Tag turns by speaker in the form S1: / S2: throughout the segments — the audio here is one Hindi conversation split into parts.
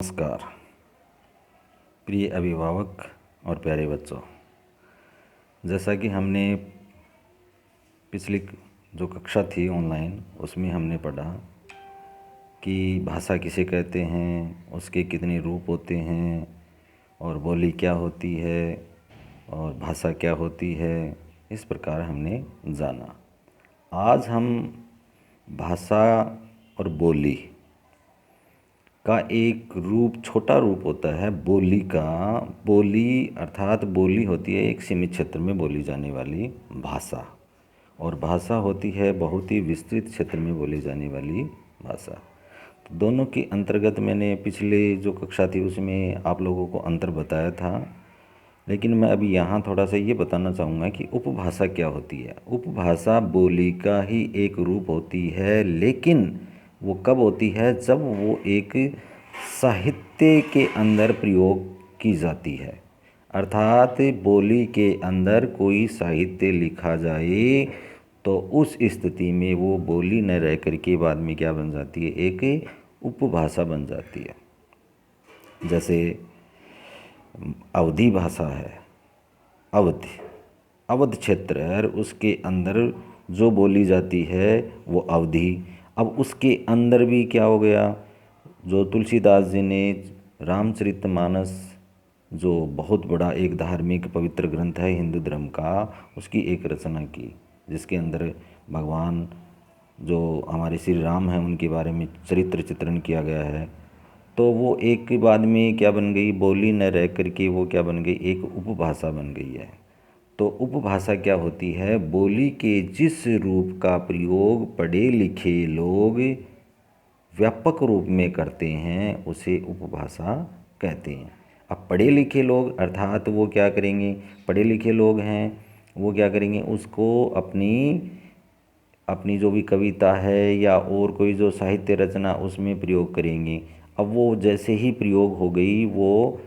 S1: नमस्कार प्रिय अभिभावक और प्यारे बच्चों। जैसा कि हमने पिछली जो कक्षा थी ऑनलाइन उसमें हमने पढ़ा कि भाषा किसे कहते हैं, उसके कितने रूप होते हैं और बोली क्या होती है और भाषा क्या होती है, इस प्रकार हमने जाना। आज हम भाषा और बोली का एक रूप, छोटा रूप होता है बोली का। बोली अर्थात बोली होती है एक सीमित क्षेत्र में बोली जाने वाली भाषा, और भाषा होती है बहुत ही विस्तृत क्षेत्र में बोली जाने वाली भाषा। तो दोनों के अंतर्गत मैंने पिछले जो कक्षा थी उसमें आप लोगों को अंतर बताया था, लेकिन मैं अभी यहाँ थोड़ा सा ये बताना चाहूँगा कि उपभाषा क्या होती है। उपभाषा बोली का ही एक रूप होती है, लेकिन वो कब होती है? जब वो एक साहित्य के अंदर प्रयोग की जाती है। अर्थात बोली के अंदर कोई साहित्य लिखा जाए तो उस स्थिति में वो बोली न रह कर के बाद में क्या बन जाती है? एक उपभाषा बन जाती है। जैसे अवधी भाषा है, अवध क्षेत्र है, उसके अंदर जो बोली जाती है वो अवधी। अब उसके अंदर भी क्या हो गया, जो तुलसीदास जी ने रामचरितमानस, जो बहुत बड़ा एक धार्मिक पवित्र ग्रंथ है हिंदू धर्म का, उसकी एक रचना की, जिसके अंदर भगवान जो हमारे श्री राम हैं उनके बारे में चरित्र चित्रण किया गया है। तो वो एक के बाद में क्या बन गई? बोली न रह करके वो क्या बन गई? एक उपभाषा बन गई है। तो उपभाषा क्या होती है? बोली के जिस रूप का प्रयोग पढ़े लिखे लोग व्यापक रूप में करते हैं उसे उपभाषा कहते हैं। अब पढ़े लिखे लोग अर्थात वो क्या करेंगे? पढ़े लिखे लोग हैं वो क्या करेंगे? उसको अपनी अपनी जो भी कविता है या और कोई जो साहित्य रचना उसमें प्रयोग करेंगे। अब वो जैसे ही प्रयोग हो गई वो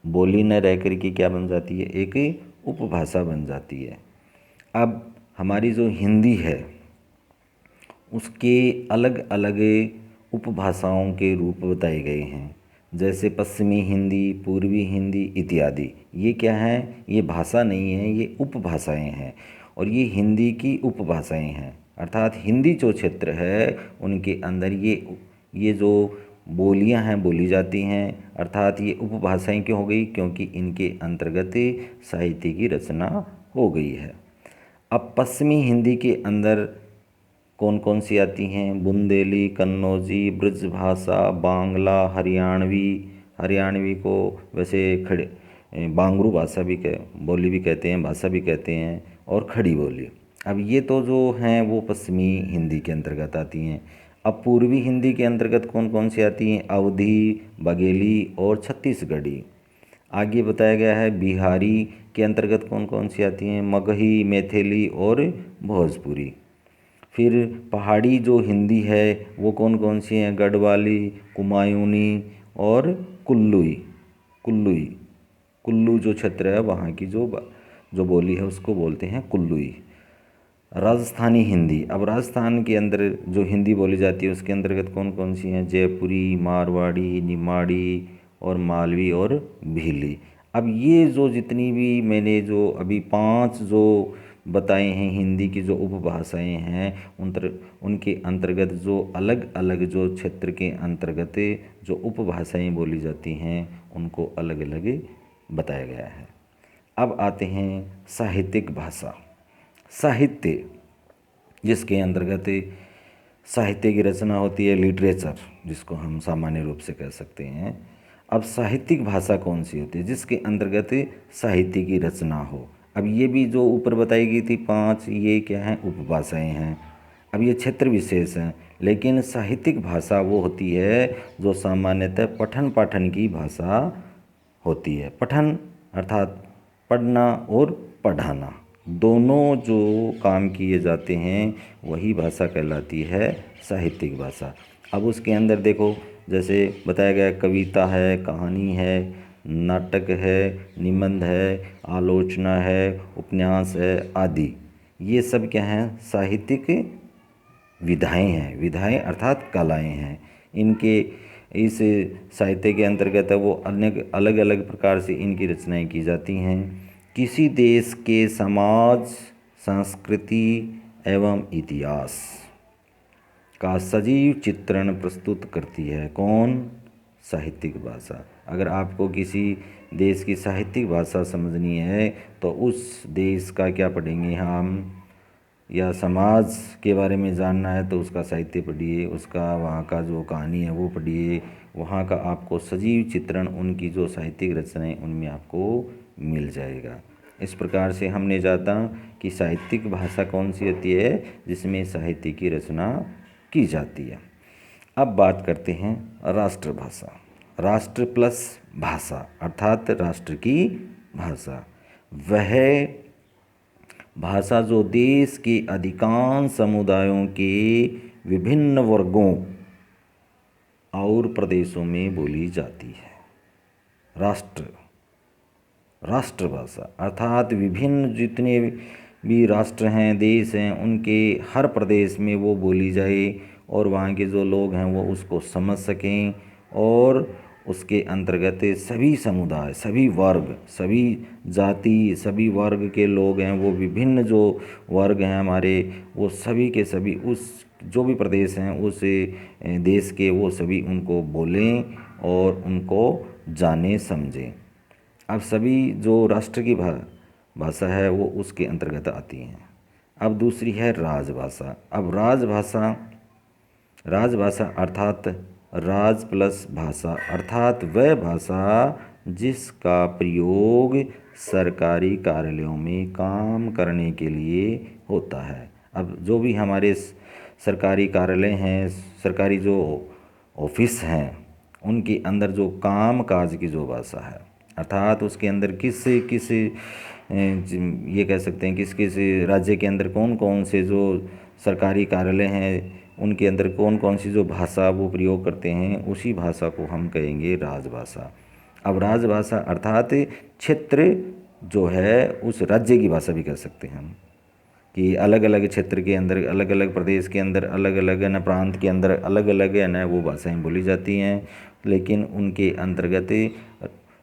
S1: बोली न रह कर के क्या बन जाती है? एक उपभाषा बन जाती है। अब हमारी जो हिंदी है उसके अलग अलग उपभाषाओं के रूप बताए गए हैं, जैसे पश्चिमी हिंदी, पूर्वी हिंदी इत्यादि। ये क्या है? ये भाषा नहीं है, ये उपभाषाएं हैं, और ये हिंदी की उपभाषाएं हैं। अर्थात हिंदी जो क्षेत्र है उनके अंदर ये जो बोलियां हैं बोली जाती हैं। अर्थात ये उपभाषाएं क्यों हो गई? क्योंकि इनके अंतर्गत साहित्य की रचना हो गई है। अब पश्चिमी हिंदी के अंदर कौन कौन सी आती हैं? बुंदेली, कन्नौजी, ब्रजभाषा, बांग्ला, हरियाणवी। हरियाणवी को वैसे बांगरू भाषा भी बोली भी कहते हैं, भाषा भी कहते हैं, और खड़ी बोली। अब ये तो जो हैं वो पश्चिमी हिंदी के अंतर्गत आती हैं। अब पूर्वी हिंदी के अंतर्गत कौन कौन सी आती हैं? अवधी, बघेली और छत्तीसगढ़ी। आगे बताया गया है बिहारी के अंतर्गत कौन कौन सी आती हैं? मगही, मैथिली और भोजपुरी। फिर पहाड़ी जो हिंदी है वो कौन कौन सी हैं? गढ़वाली, कुमायूनी और कुल्लुई। कुल्लुई कुल्लू जो क्षेत्र है वहाँ की जो बोली है उसको बोलते हैं कुल्लुई। राजस्थानी हिंदी। अब राजस्थान के अंदर जो हिंदी बोली जाती है उसके अंतर्गत कौन कौन सी हैं? जयपुरी, मारवाड़ी, निमाड़ी और मालवी और भीली। अब ये जो जितनी भी मैंने जो अभी 5 जो बताए हैं हिंदी की जो उपभाषाएं हैं उनके अंतर्गत जो अलग अलग जो क्षेत्र के अंतर्गत जो उपभाषाएं बोली जाती हैं उनको अलग अलग बताया गया है। अब आते हैं साहित्यिक भाषा। साहित्य जिसके अंतर्गत साहित्य की रचना होती है, लिटरेचर जिसको हम सामान्य रूप से कह सकते हैं। अब साहित्यिक भाषा कौन सी होती है? जिसके अंतर्गत साहित्य की रचना हो। अब ये भी जो ऊपर बताई गई थी 5, ये क्या हैं? उपभाषाएं हैं। अब ये क्षेत्र विशेष हैं, लेकिन साहित्यिक भाषा वो होती है जो सामान्यतः पठन पाठन की भाषा होती है। पठन अर्थात पढ़ना और पढ़ाना दोनों जो काम किए जाते हैं वही भाषा कहलाती है साहित्यिक भाषा। अब उसके अंदर देखो, जैसे बताया गया कविता है, कहानी है, नाटक है, निबंध है, आलोचना है, उपन्यास है आदि। ये सब क्या हैं? साहित्यिक विधाएं हैं। विधाएं अर्थात कलाएं हैं। इनके इस साहित्य के अंतर्गत है वो अनेक अलग अलग प्रकार से इनकी रचनाएं की जाती हैं। किसी देश के समाज, संस्कृति एवं इतिहास का सजीव चित्रण प्रस्तुत करती है। कौन? साहित्यिक भाषा। अगर आपको किसी देश की साहित्यिक भाषा समझनी है तो उस देश का क्या पढ़ेंगे हम, या समाज के बारे में जानना है तो उसका साहित्य पढ़िए, उसका वहाँ का जो कहानी है वो पढ़िए, वहाँ का आपको सजीव चित्रण उनकी जो साहित्यिक रचनाएं उनमें आपको मिल जाएगा। इस प्रकार से हमने जाना कि साहित्यिक भाषा कौन सी होती है, जिसमें साहित्य की रचना की जाती है। अब बात करते हैं राष्ट्रभाषा। राष्ट्र प्लस भाषा अर्थात राष्ट्र की भाषा, वह भाषा जो देश के अधिकांश समुदायों के विभिन्न वर्गों और प्रदेशों में बोली जाती है। राष्ट्रभाषा अर्थात विभिन्न जितने भी राष्ट्र हैं, देश हैं, उनके हर प्रदेश में वो बोली जाए और वहाँ के जो लोग हैं वो उसको समझ सकें, और उसके अंतर्गत सभी समुदाय, सभी वर्ग, सभी जाति, सभी वर्ग के लोग हैं, वो विभिन्न जो वर्ग हैं हमारे, वो सभी के सभी उस जो भी प्रदेश हैं उस देश के, वो सभी उनको बोलें और उनको जाने समझें। अब सभी जो राष्ट्र की भाषा है वो उसके अंतर्गत आती हैं। अब दूसरी है राजभाषा। अब राजभाषा अर्थात राज प्लस भाषा अर्थात वह भाषा जिसका प्रयोग सरकारी कार्यालयों में काम करने के लिए होता है। अब जो भी हमारे सरकारी कार्यालय हैं, सरकारी जो ऑफिस हैं, उनके अंदर जो काम काज की जो भाषा है, अर्थात उसके अंदर किस ये कह सकते हैं किस किस राज्य के अंदर कौन कौन से जो सरकारी कार्यालय हैं उनके अंदर कौन कौन सी जो भाषा वो प्रयोग करते हैं, उसी भाषा को हम कहेंगे राजभाषा। अब राजभाषा अर्थात क्षेत्र जो है उस राज्य की भाषा भी कह सकते हैं हम, कि अलग अलग क्षेत्र के अंदर, अलग अलग प्रदेश के अंदर, अलग अलग है ना प्रांत के अंदर अलग अलग है ना वो भाषाएं बोली जाती हैं, लेकिन उनके अंतर्गत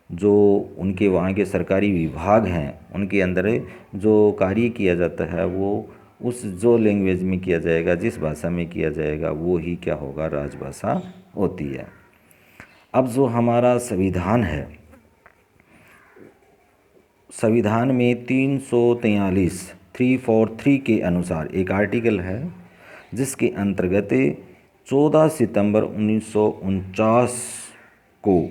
S1: जो उनके वहाँ के सरकारी विभाग हैं उनके अंदर जो कार्य किया जाता है वो उस जो लैंग्वेज में किया जाएगा, जिस भाषा में किया जाएगा, वो ही क्या होगा, राजभाषा होती है। अब जो हमारा संविधान है, संविधान में 343 के अनुसार एक आर्टिकल है जिसके अंतर्गत 14 सितंबर 1949 को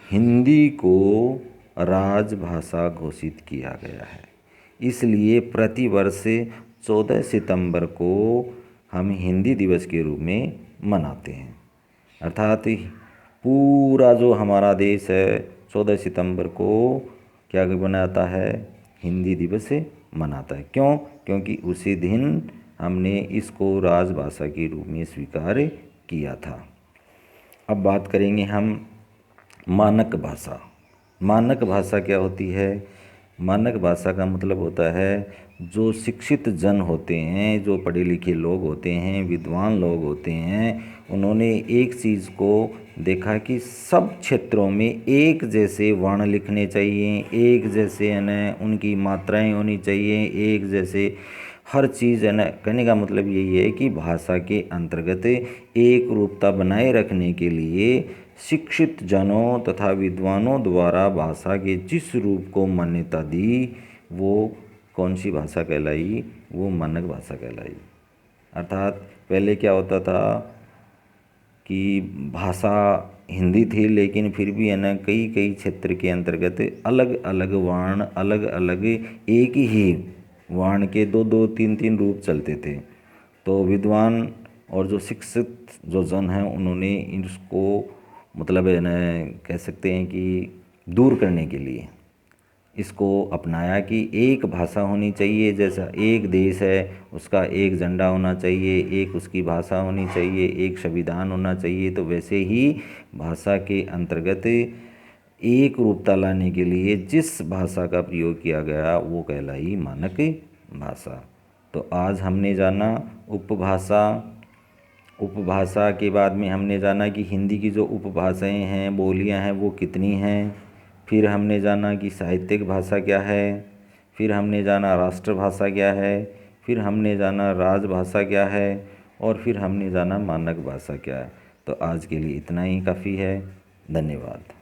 S1: हिंदी को राजभाषा घोषित किया गया है। इसलिए प्रतिवर्ष 14 सितंबर को हम हिंदी दिवस के रूप में मनाते हैं। अर्थात पूरा जो हमारा देश है 14 सितंबर को क्या मनाता है, हिंदी दिवस मनाता है। क्यों? क्योंकि उसी दिन हमने इसको राजभाषा के रूप में स्वीकार किया था। अब बात करेंगे हम मानक भाषा। मानक भाषा क्या होती है? मानक भाषा का मतलब होता है जो शिक्षित जन होते हैं, जो पढ़े लिखे लोग होते हैं, विद्वान लोग होते हैं, उन्होंने एक चीज़ को देखा कि सब क्षेत्रों में एक जैसे वर्ण लिखने चाहिए, एक जैसे है ना उनकी मात्राएं होनी चाहिए, एक जैसे हर चीज़ है ना। कहने का मतलब यही है कि भाषा के अंतर्गत एक रूपता बनाए रखने के लिए शिक्षित जनों तथा विद्वानों द्वारा भाषा के जिस रूप को मान्यता दी, वो कौन सी भाषा कहलाई? वो मानक भाषा कहलाई। अर्थात पहले क्या होता था कि भाषा हिंदी थी, लेकिन फिर भी है ना कई कई क्षेत्र के अंतर्गत अलग अलग वर्ण, अलग अलग एक ही वर्ण के दो दो तीन तीन रूप चलते थे। तो विद्वान और जो शिक्षित जो जन हैं उन्होंने इसको मतलब है ना कह सकते हैं कि दूर करने के लिए इसको अपनाया कि एक भाषा होनी चाहिए। जैसा एक देश है उसका एक झंडा होना चाहिए, एक उसकी भाषा होनी चाहिए, एक संविधान होना चाहिए, तो वैसे ही भाषा के अंतर्गत एक रूपता लाने के लिए जिस भाषा का प्रयोग किया गया वो कहलाई मानक भाषा। तो आज हमने जाना उपभाषा, उपभाषा के बाद में हमने जाना कि हिंदी की जो उपभाषाएं हैं, बोलियां हैं, वो कितनी हैं। फिर हमने जाना कि साहित्यिक भाषा क्या है। फिर हमने जाना राष्ट्रभाषा क्या है। फिर हमने जाना राजभाषा क्या है। और फिर हमने जाना मानक भाषा क्या है। तो आज के लिए इतना ही काफ़ी है। धन्यवाद।